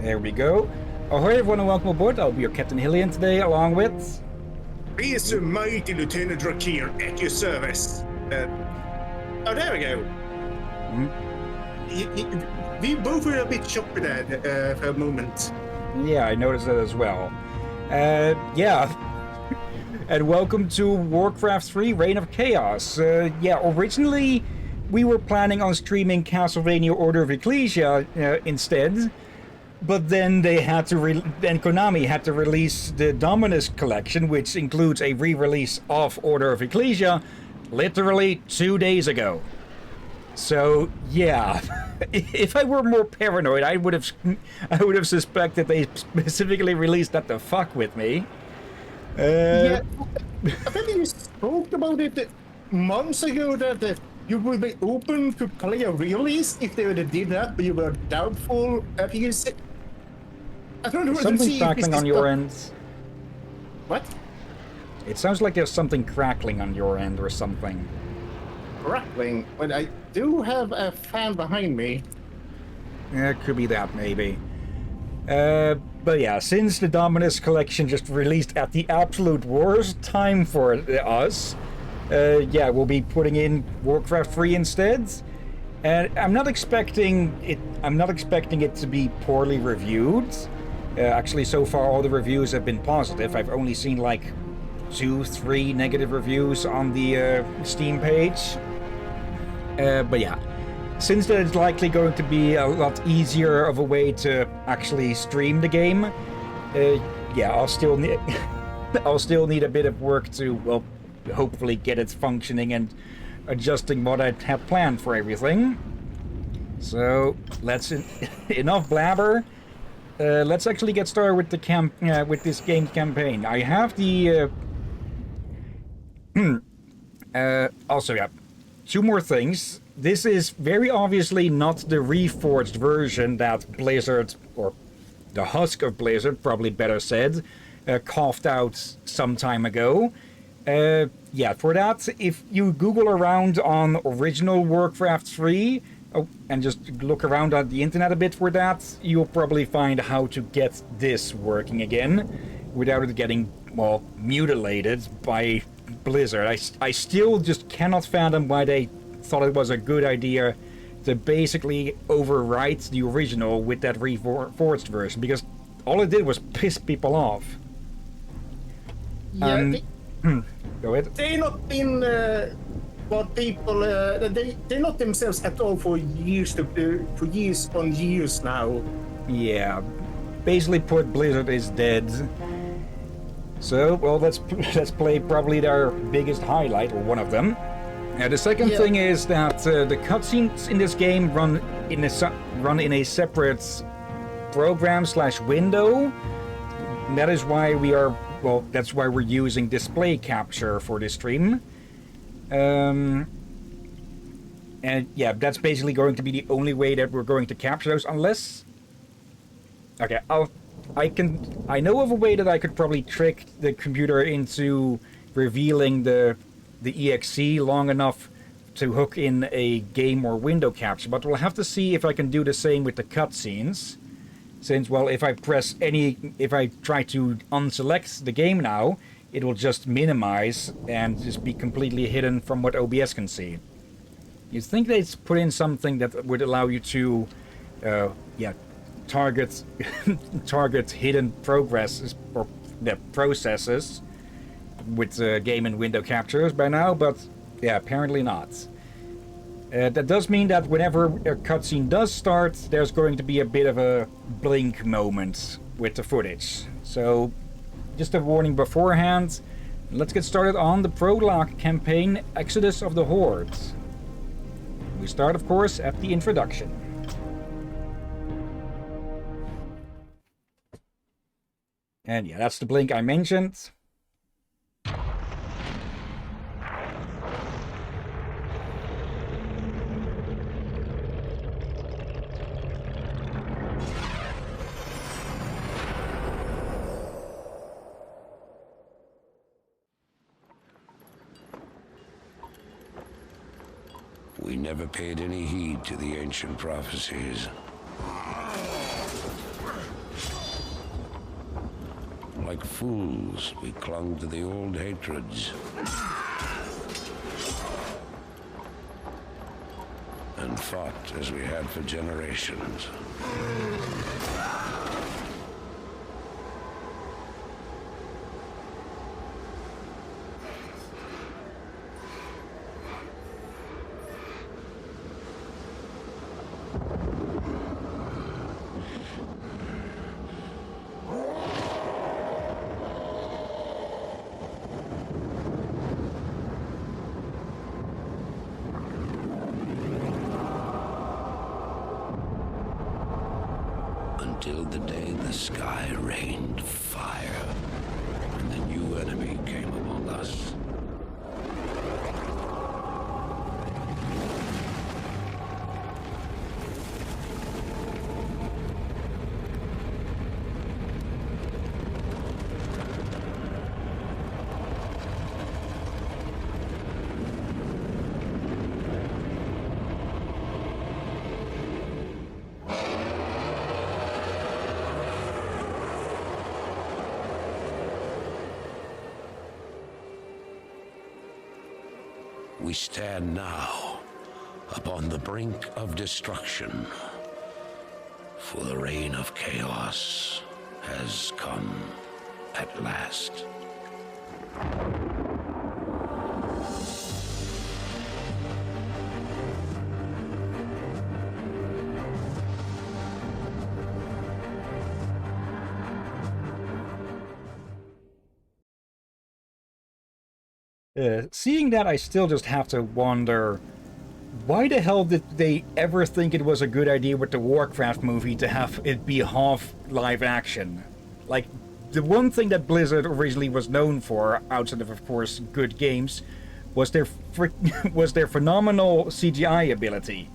There we go. Ahoy everyone and welcome aboard. I'll be your Captain Hillian today along with... Here's mighty Lieutenant Drakir at your service. Oh, there we go. We both were a bit shocked with that for a moment. Yeah, I noticed that as well. Yeah. And welcome to Warcraft 3 Reign of Chaos. Yeah, originally we were planning on streaming Castlevania Order of Ecclesia instead. But then they had to, then Konami had to release the Dominus collection, which includes a re-release of Order of Ecclesia, literally 2 days ago. So yeah, if I were more paranoid, I would have suspected they specifically released that to fuck with me. Yeah, I think you spoke about it months ago that you would be open to play a release if they would have did that, but you were doubtful. I don't know. Something crackling on your end. What? It sounds like there's something crackling on your end or something. Crackling? But I do have a fan behind me. Yeah, it could be that maybe. But yeah, since the Dominus collection just released at the absolute worst time for us, yeah, we'll be putting in Warcraft 3 instead. And I'm not expecting it to be poorly reviewed. Actually, so far all the reviews have been positive. I've only seen like 2-3 negative reviews on the Steam page. But yeah, since there's likely going to be a lot easier of a way to actually stream the game, yeah, I'll still need a bit of work to, well, hopefully get it functioning and adjusting what I have planned for everything. So let's enough blabber. Let's actually get started with the with this game's campaign. I have the also, yeah, two more things. This is very obviously not the reforged version that Blizzard, or the husk of Blizzard, probably better said, coughed out some time ago. Yeah, for that, if you Google around on original Warcraft 3, and just look around on the internet a bit for that, you'll probably find how to get this working again without it getting, well, mutilated by Blizzard. I still just cannot fathom why they thought it was a good idea to basically overwrite the original with that reforged version, because all it did was piss people off. Yeah, go ahead. They're not been what people they're not themselves at all for years on years now. Yeah, basically put Blizzard is dead. So, well, let's play probably their biggest highlight, or one of them. The second thing is that the cutscenes in this game run in a separate program/window. That is why that's why we're using display capture for this stream. And yeah, that's basically going to be the only way that we're going to capture those, unless... Okay, I know of a way that I could probably trick the computer into revealing the EXE long enough to hook in a game or window capture, but we'll have to see if I can do the same with the cutscenes. Since, well, if I try to unselect the game now, it will just minimize and just be completely hidden from what OBS can see. You'd think they'd put in something that would allow you to, yeah, target hidden progresses or processes with game and window captures by now, but yeah, apparently not. That does mean that whenever a cutscene does start, there's going to be a bit of a blink moment with the footage. So, just a warning beforehand. Let's get started on the prologue campaign, Exodus of the Hordes. We start, of course, at the introduction. And yeah, that's the blink I mentioned. We never paid any heed to the ancient prophecies. like fools, we clung to the old hatreds. And fought as we had for generations. Until the day the sky rained fire, and the new enemy came among us. We stand now upon the brink of destruction, for the reign of chaos has come at last. Seeing that, I still just have to wonder, why the hell did they ever think it was a good idea with the Warcraft movie to have it be half live action? Like, the one thing that Blizzard originally was known for, outside of course, good games, was their was their phenomenal CGI ability.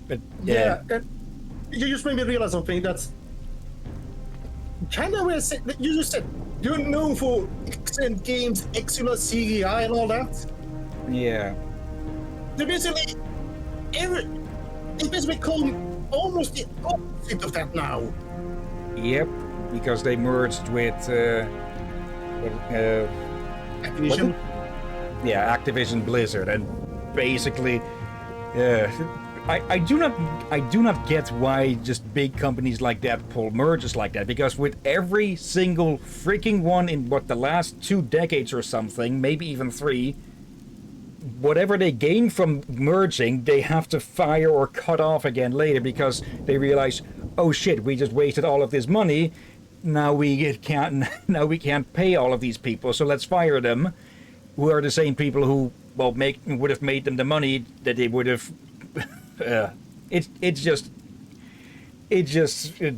But yeah, you just made me realize something. That's kind of where you just said you're known for excellent games, excellent CGI, and all that. Yeah. They basically it's basically become almost the opposite of that now. Yep, because they merged with Activision. Yeah, Activision Blizzard, and basically, I do not get why just big companies like that pull mergers like that, because with every single freaking one in the last 2 decades or something, maybe even 3, whatever they gain from merging, they have to fire or cut off again later because they realize, oh shit, we just wasted all of this money. Now we can't pay all of these people, so let's fire them. Who are the same people who would have made them the money that they would have. It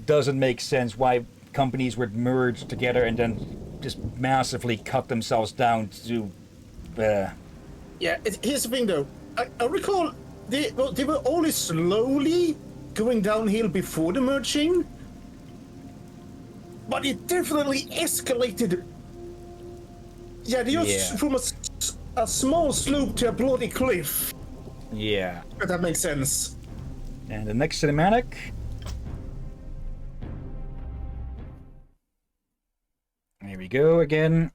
doesn't make sense why companies would merge together and then just massively cut themselves down to. Yeah, here's the thing though. I recall they were only slowly going downhill before the merging, but it definitely escalated. Yeah, they just from a small slope to a bloody cliff. Yeah. If that makes sense. And the next cinematic. Here we go again.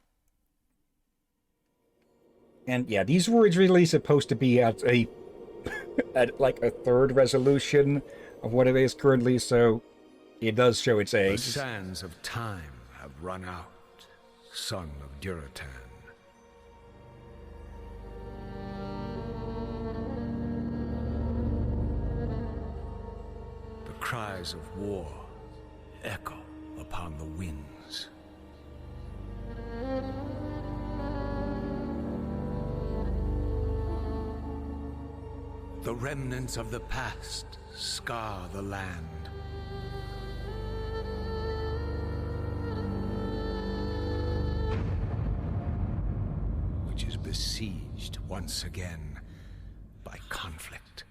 And yeah, these were originally supposed to be at like a third resolution of what it is currently, so it does show its age. The sands of time have run out, son of Duratan. The cries of war echo upon the winds. The remnants of the past scar the land. Which is besieged once again by conflict.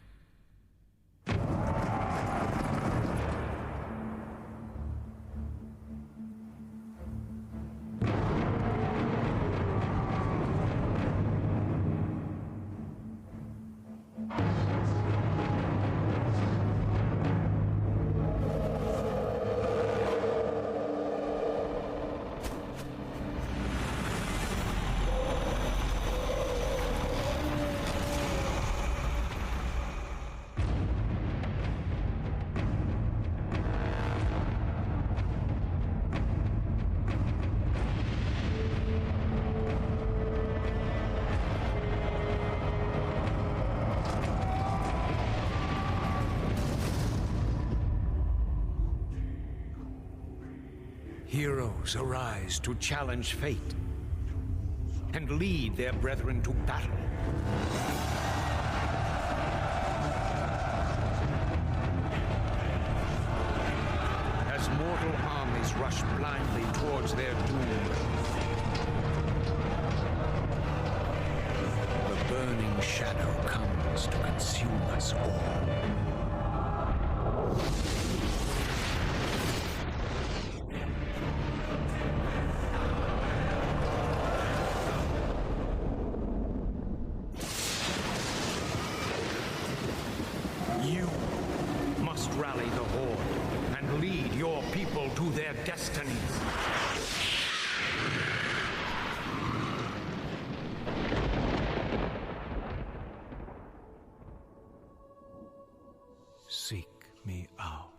Heroes arise to challenge fate and lead their brethren to battle. As mortal armies rush blindly towards their doom, the burning shadow comes to consume us all. You must rally the Horde and lead your people to their destinies. Seek me out.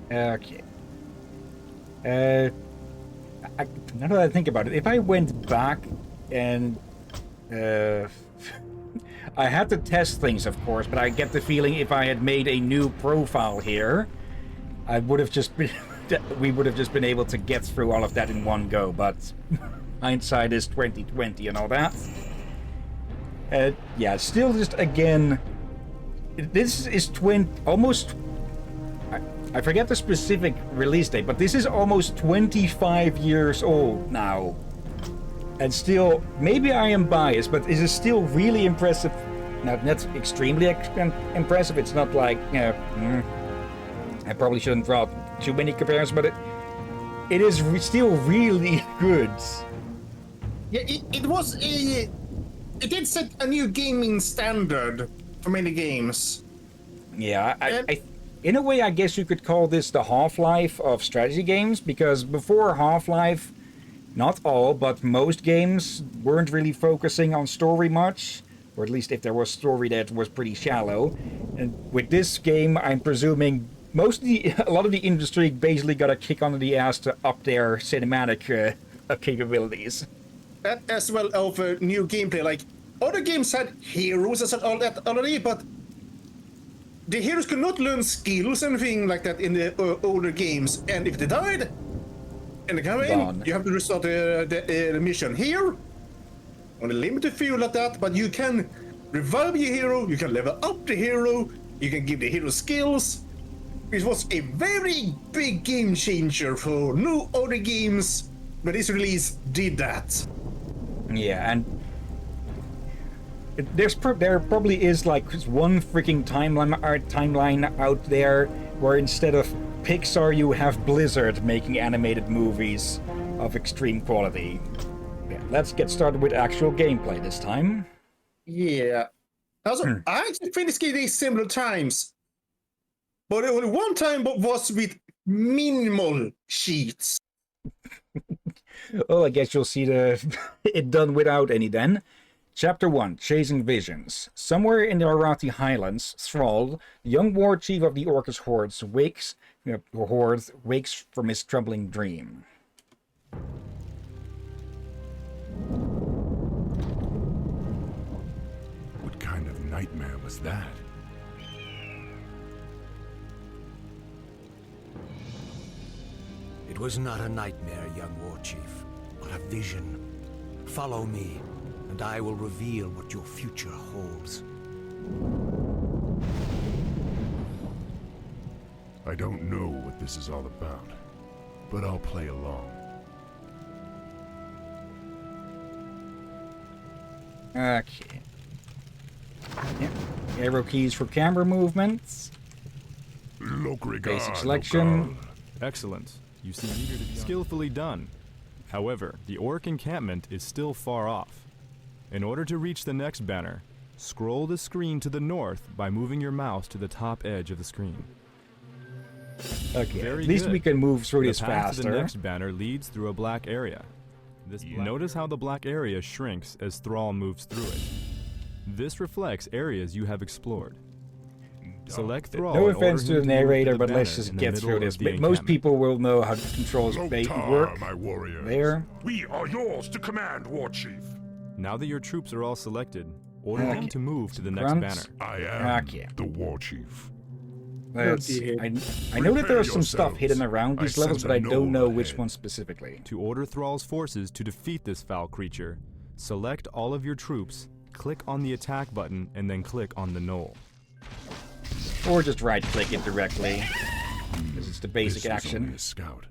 Okay. Now that I think about it, if I went back and I had to test things, of course, but I get the feeling if I had made a new profile here, I would have just been, we would have just been able to get through all of that in one go. But hindsight is 2020 and all that. Yeah, still just again, this is almost. I forget the specific release date, but this is almost 25 years old now. And still, maybe I am biased, but this is still really impressive. Now, that's extremely impressive. It's not like, you know, I probably shouldn't draw too many comparisons, but it is still really good. Yeah, it did set a new gaming standard for many games. Yeah, I in a way, I guess you could call this the Half-Life of strategy games, because before Half-Life, not all, but most games weren't really focusing on story much, or at least if there was story that was pretty shallow. And with this game, I'm presuming a lot of the industry basically got a kick under the ass to up their cinematic capabilities. As well of new gameplay, like other games had heroes and all that already, but the heroes could not learn skills and anything like that in the older games, and if they died and they come in, you have to restart the mission. Here, on a limited field like that, but you can revive your hero, you can level up the hero, you can give the hero skills. It was a very big game changer for no other games, but this release did that. Yeah, and there probably is like one freaking timeline out there where instead of Pixar you have Blizzard making animated movies of extreme quality. Yeah, let's get started with actual gameplay this time. Yeah. Also, I actually finished it similar times, but only one time was with minimal cheats. Well, I guess you'll see it done without any then. Chapter 1, Chasing Visions. Somewhere in the Arati Highlands, Thrall, the young war chief of the Orcus Horde, wakes from his troubling dream. What kind of nightmare was that? It was not a nightmare, young war chief, but a vision. Follow me, and I will reveal what your future holds. I don't know what this is all about, but I'll play along. Okay. Yep. Arrow keys for camera movements. Basic selection. Excellent. You seem eager to be skillfully done. However, the orc encampment is still far off. In order to reach the next banner, scroll the screen to the north by moving your mouse to the top edge of the screen. Okay, Very at least good. we can move through this The path faster. to the next banner leads through a black area. Notice how the black area shrinks as Thrall moves through it. This reflects areas you have explored. Select Thrall. No and order offense to him the move narrator, the but let's banner just in the get middle through of this. the Most encampment. people will know how the controls work my warriors. there. We are yours to command, War Chief. Now that your troops are all selected, order them Okay. to move to the next Grunts. banner. I am Okay. the War Chief. I know that there's some stuff yourselves. hidden around I these levels, sense but a I don't know knoll which ahead. one specifically. To order Thrall's forces to defeat this foul creature, select all of your troops, click on the attack button, and then click on the knoll. Or just right-click it directly, because it's the basic This was only action. a scout,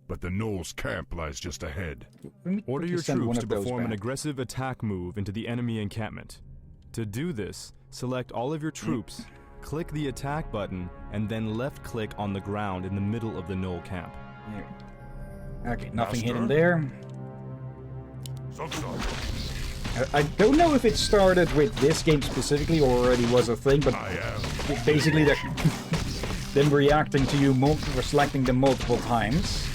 but the Knoll's camp lies just ahead. Let me Order quickly your send one troops to of those perform an back. aggressive attack move into the enemy encampment. To do this, select all of your troops, click the attack button, and then left-click on the ground in the middle of the knoll camp. Here. Okay, nothing Master? hidden there. Zugzug, I don't know if it started with this game specifically or already was a thing, but I am. basically them reacting to you for selecting them multiple times.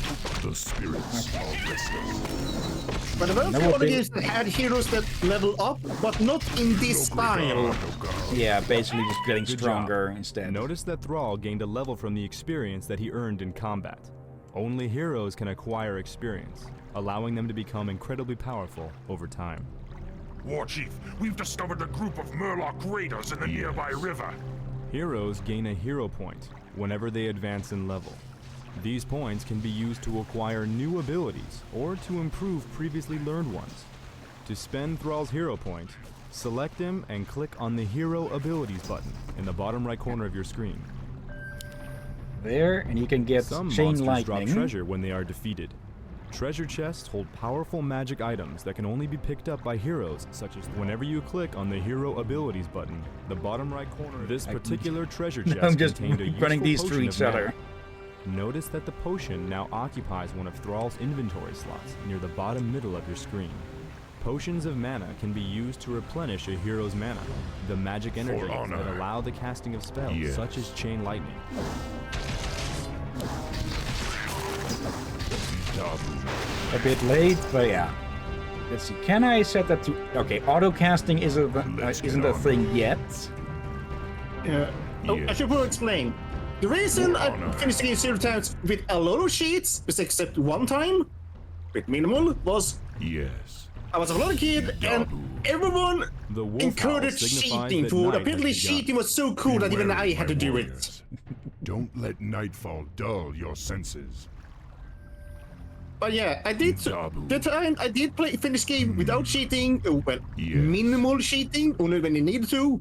The spirits are restless. But there were a No, few other they- games that had heroes that level up, but not in this style. Yeah, basically just getting Good stronger job. instead. Notice that Thrall gained a level from the experience that he earned in combat. Only heroes can acquire experience, allowing them to become incredibly powerful over time. War Chief, we've discovered a group of Murloc raiders in the nearby river. Heroes gain a hero point whenever they advance in level. These points can be used to acquire new abilities or to improve previously learned ones. To spend Thrall's hero point, select him and click on the Hero Abilities button in the bottom right corner of your screen. There, and you can get Some chain monsters drop lightning. treasure when they are defeated. Treasure chests hold powerful magic items that can only be picked up by heroes, such as whenever you click on the Hero Abilities button, the bottom right corner of this particular treasure chest I'm just contained a running useful these potion through of each mana. other. Notice that the potion now occupies one of Thrall's inventory slots near the bottom middle of your screen. Potions of mana can be used to replenish a hero's mana, the magic energies that honor. allow the casting of spells, Yes. such as Chain Lightning. A bit late, but yeah. Let's see. Can I set that to? Okay, auto casting isn't Let's get isn't a on. thing yet. Oh, Yeah. I should probably explain. The reason More I honor. finished the game 0 times with a lot of cheats, except one time, with minimal, was Yes. I was a little kid and Dabu. everyone The wolf encouraged howl signifies cheating that for night apparently has begun. cheating was so cool that Be even wary, I had my to do it. warriors. Don't let nightfall dull your senses. But yeah, I did. Dabu. The time I did finish game without cheating, well, Yes. minimal cheating, only when you needed to.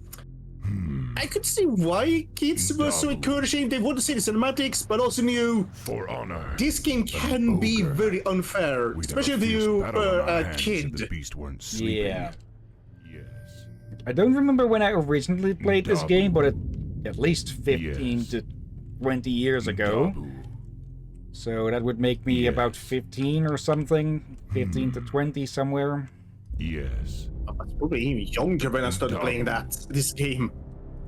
I could see why kids were so Dabu. encouraging. They wanted to see the cinematics, but also knew For honor. this game can be ogre. very unfair, We'd have especially a if fierce you battle were on our a hands if kid. The beast weren't sleeping. Yeah. Yes. I don't remember when I originally played this Dabu. game, but at least 15 Yes. to 20 years ago. Dabu. So that would make me Yes. about 15 or something. 15 to 20 somewhere. Yes. I was probably even younger when I started Dabu. playing this game.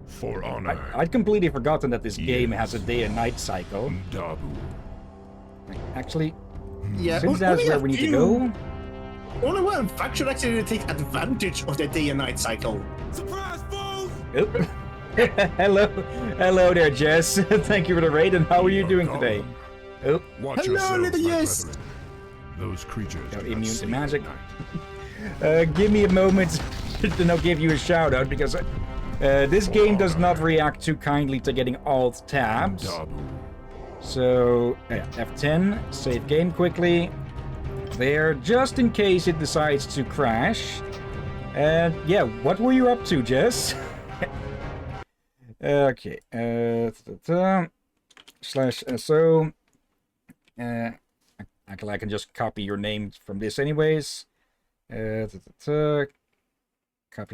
For honor. I'd completely forgotten that this game Yes. has a day and night cycle. Dabu. Actually, Yeah, since that's only where a we need to few- go, Only one faction actually take advantage of the day and night cycle. Oh. hello there, Jess. Thank you for the raid, and how are you doing today? Oh, Watch Hello, yourselves, little my yes. brethren. Those creatures You're do not immune to sleep magic. at night. give me a moment to not give you a shout out because this game does not react too kindly to getting alt tabs. Dabu. So F10, save game quickly. There, just in case it decides to crash. And yeah, what were you up to, Jess? Okay. /SO. I can just copy your name from this anyways. Copy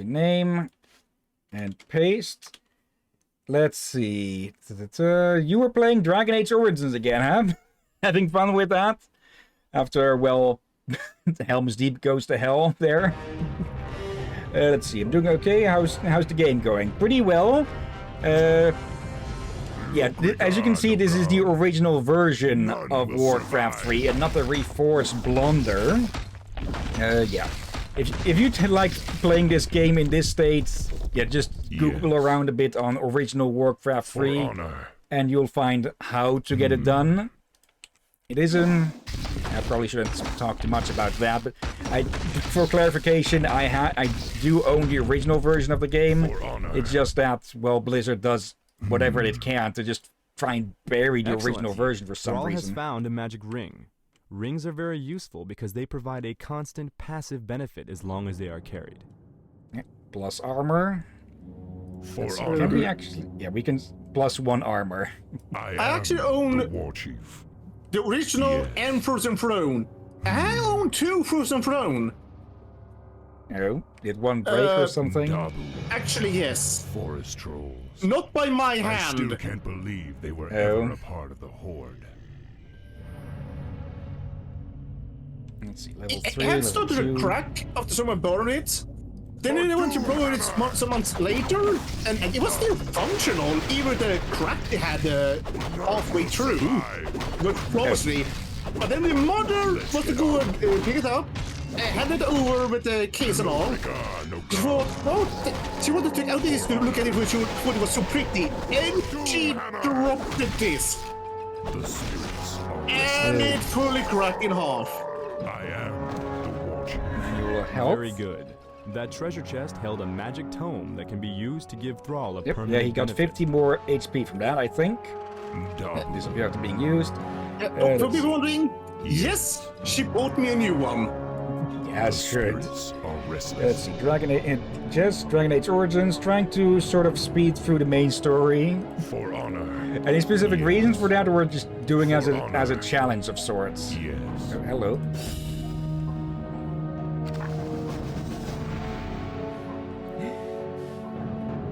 name and paste. Let's see. You were playing Dragon Age Origins again, huh? Having fun with that? After, well, Helm's Deep goes to hell there. Let's see. I'm doing okay. How's the game going? Pretty well. Yeah, as you can see, this is the original version None of will Warcraft survive. 3 and not the reforced blunder. Yeah. if you like playing this game in this state, yeah, just Google around a bit on original Warcraft 3, and you'll find how to get it done. It isn't. I probably shouldn't talk too much about that, but for clarification, I do own the original version of the game. It's just that, well, Blizzard does whatever it can to just try and bury the original version for some Thrall reason. has found a magic ring. Rings are very useful because they provide a constant passive benefit as long as they are carried. Yeah, plus armor. For Can honor, we actually? Yeah, we can plus 1 armor. I actually am own- the war chief. The original Yes. and Frozen Throne. I own 2 Frozen Throne. Oh, did one break or something? Dabu, Actually, yes. forest trolls. Not by my I still hand. can't believe they were Oh. ever a part of the Horde. Let's see, level It 3, had level started 2. to crack after someone burned it. Then they went to blow it some months later, and it was still functional, even the crack they had halfway through. But flawlessly. But then the mother was to go and pick it up, hand it over with the case and all. She thought, oh, she wanted to take out this to look at it when she thought it was so pretty. And she dropped the disc. The spirits are And it fully cracked in half. I am the war chief. Manual health. Very good. That treasure chest held a magic tome that can be used to give Thrall a Yep, permanent yeah, he got benefit. 50 more HP from that, I think. Dabu, Disappear after being used. For let's- people wondering, yes, she bought me a new one. Yeah, sure. spirits are restless. Let's see, Dragon Age Origins, trying to sort of speed through the main story. For honor. Any specific reasons for that, or just doing as a challenge of sorts? Yes. Oh, hello.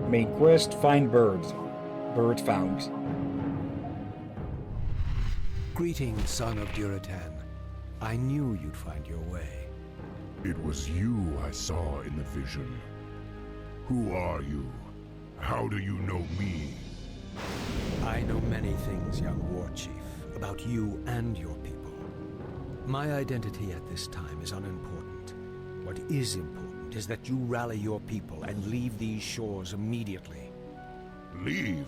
Main quest, find bird. Bird found. Greetings, son of Duratan. I knew you'd find your way. It was you I saw in the vision. Who are you? How do you know me? I know many things, young war chief, about you and your people. My identity at this time is unimportant. What is important is that you rally your people and leave these shores immediately. Leave?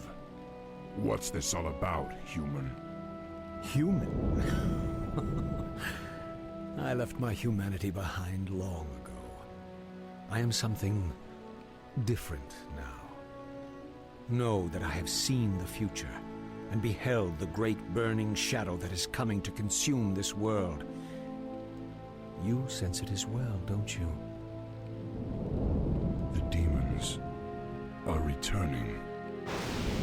What's this all about, human? Human? I left my humanity behind long ago. I am something different now. Know that I have seen the future and beheld the great burning shadow that is coming to consume this world. You sense it as well, don't you? The demons are returning.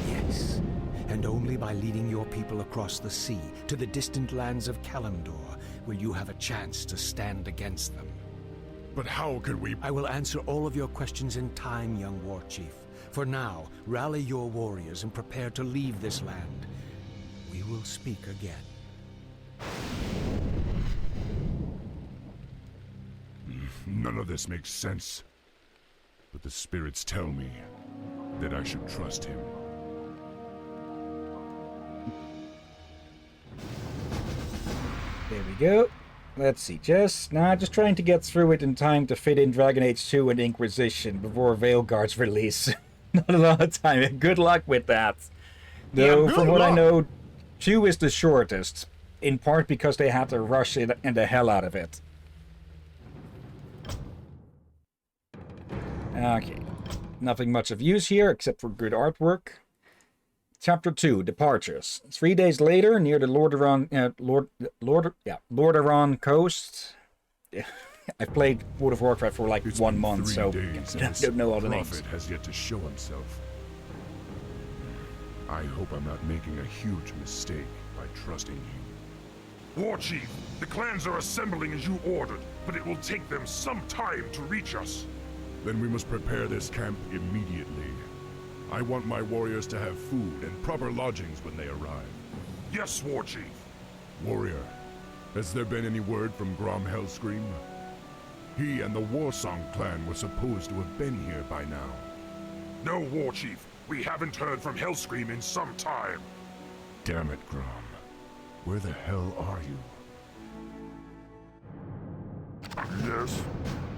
Yes, and only by leading your people across the sea to the distant lands of Kalimdor will you have a chance to stand against them. But how can we... I will answer all of your questions in time, young war chief. For now, rally your warriors and prepare to leave this land. We will speak again. None of this makes sense. But the spirits tell me that I should trust him. There we go. Let's see, just trying to get through it in time to fit in Dragon Age 2 and Inquisition before Veilguard's release. Not a lot of time. Good luck with that. Though, good from what I luck. know, 2 is the shortest. In part because they had to rush it and the hell out of it. Okay. Nothing much of use here except for good artwork. Chapter 2, Departures. 3 days later, near the Lordaeron coast. I've played World of Warcraft for like It's 1 been month, 3 so days I and don't know all the Prophet names. has yet to show himself. I hope I'm not making a huge mistake by trusting you. War Chief, the clans are assembling as you ordered, but it will take them some time to reach us. Then we must prepare this camp immediately. I want my warriors to have food and proper lodgings when they arrive. Yes, War Chief. Warrior, has there been any word from Grom Hellscream? He and the Warsong clan were supposed to have been here by now. No, War Chief. We haven't heard from Hellscream in some time. Damn it, Grom. Where the hell are you? Yes?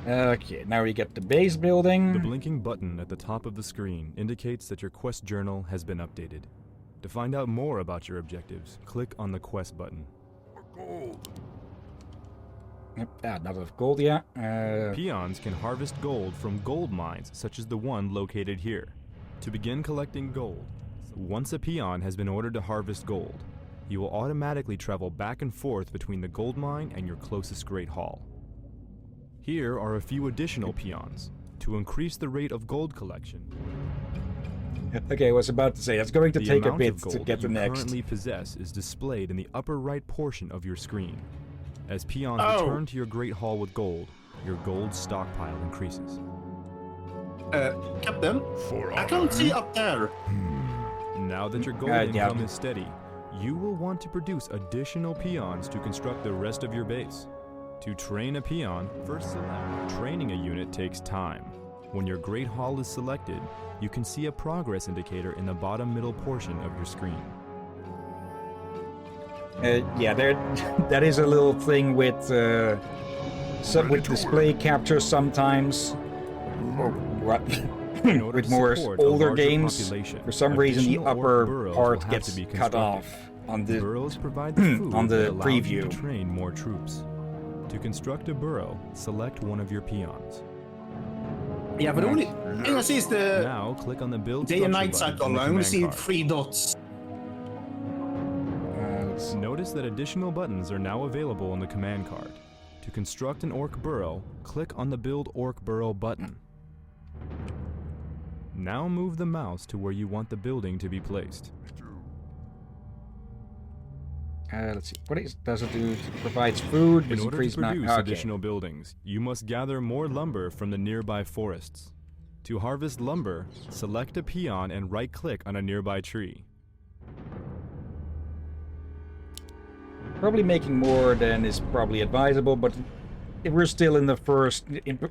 Okay, now we get the base building. The blinking button at the top of the screen indicates that your quest journal has been updated. To find out more about your objectives, click on the quest button. Gold. Yep, not enough gold yet. Peons can harvest gold from gold mines such as the one located here. To begin collecting gold, once a peon has been ordered to harvest gold, he will automatically travel back and forth between the gold mine and your closest Great Hall. Here are a few additional peons. To increase the rate of gold collection, Okay, I was about to say, it's going to the take a amount bit of gold to get you the next. currently possess is displayed in the upper right portion of your screen. As peons Oh. return to your Great Hall with gold, your gold stockpile increases. Captain, For I can't see up there. Now that your gold yeah. income is steady, you will want to produce additional peons to construct the rest of your base. To train a peon, first select. Training a unit takes time. When your Great Hall is selected, you can see a progress indicator in the bottom middle portion of your screen. Yeah, there, that is a little thing with with display capture sometimes. Or what? In order With to more support a older larger games, population, for some reason the additional orc upper burrows will part have gets to be cut constructed. off on the Burrows provide the food on the that allows you preview. to train more troops. To construct a burrow, select one of your peons. Yeah, but only thing I see is the Now click on the build day and night structure button cycle. on the I only command see card. 3 dots. Notice that additional buttons are now available on the command card. To construct an orc burrow, click on the Build Orc Burrow button. Now move the mouse to where you want the building to be placed. let's see. What does it do? It provides food. In Does order to increase produce okay. additional buildings, you must gather more lumber from the nearby forests. To harvest lumber, select a peon and right-click on a nearby tree. Probably making more than is probably advisable, but we're still in the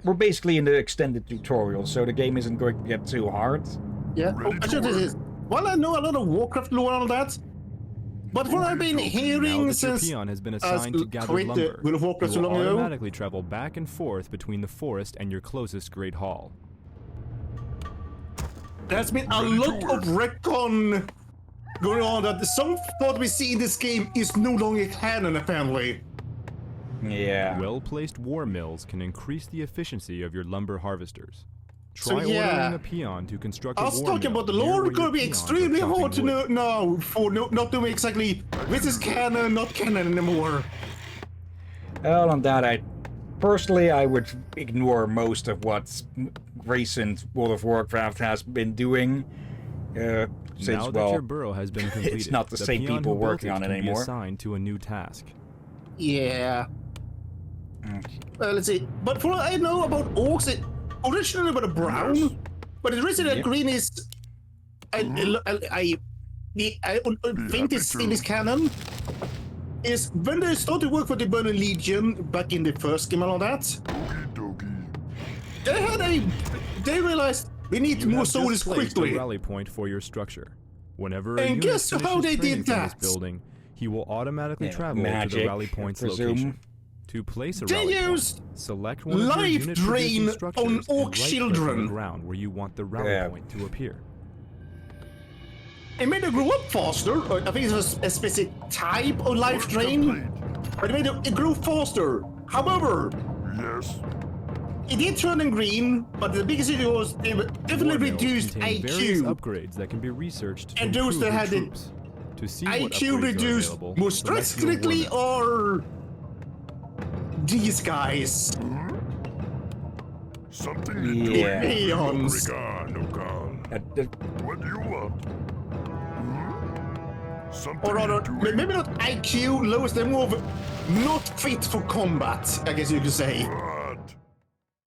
we're basically in the extended tutorial, so the game isn't going to get too hard. Yeah. Oh, actually, this is. Well, I know a lot of Warcraft lore and all that, but what I've been Now hearing that your since peon has been I assigned to gather quit the lumber, World of Warcraft you so will long ago, automatically travel back and forth between the forest and your closest Great Hall. there's been a lot of retcon going on that some thought we see in this game is no longer canon, apparently. Yeah. Well-placed war mills can increase the efficiency of your lumber harvesters. So, Try yeah. ordering a peon to construct a I war was talking mill about the near lore. where It's gonna your be peons are extremely chopping hard to know wood. now for not doing exactly this is canon, not canon anymore. Well, on that, I would ignore most of what recent World of Warcraft has been doing. Since, Now that well, your burrow has been completed, not the same peon people who built working on it can anymore. Be assigned to a new task. Yeah. Let's see. But for what I know about orcs, it originally were brown, but the reason that Yep. green is, I think this in this canon is when they started work for the Burning Legion back in the first game and all that. They realized we need You more have just soldiers placed a quickly. rally point for your structure. Whenever a And unit guess how finishes they training did from that? this building, he will automatically Yeah, travel to the magic, rally point's I presume. location. To place a They rally used point, select one of your life unit producing drain structures on and orc right-click on children. the ground where you want the rally Yeah. point to appear. It made them grow up faster. I think it was a specific type of life drain, but it made it grow faster. However, Yes. it did turn in green, but the biggest issue was they definitely War mills reduced contain various IQ. upgrades that can be researched to And those improve that your had the troops. To see what IQ upgrades are reduced available, more select stress your war quickly mill. or these guys. Something Yeah. Peons. No gone. What do you want? Something Or rather, to do. maybe not IQ, lowest them more of not fit for combat, I guess you could say.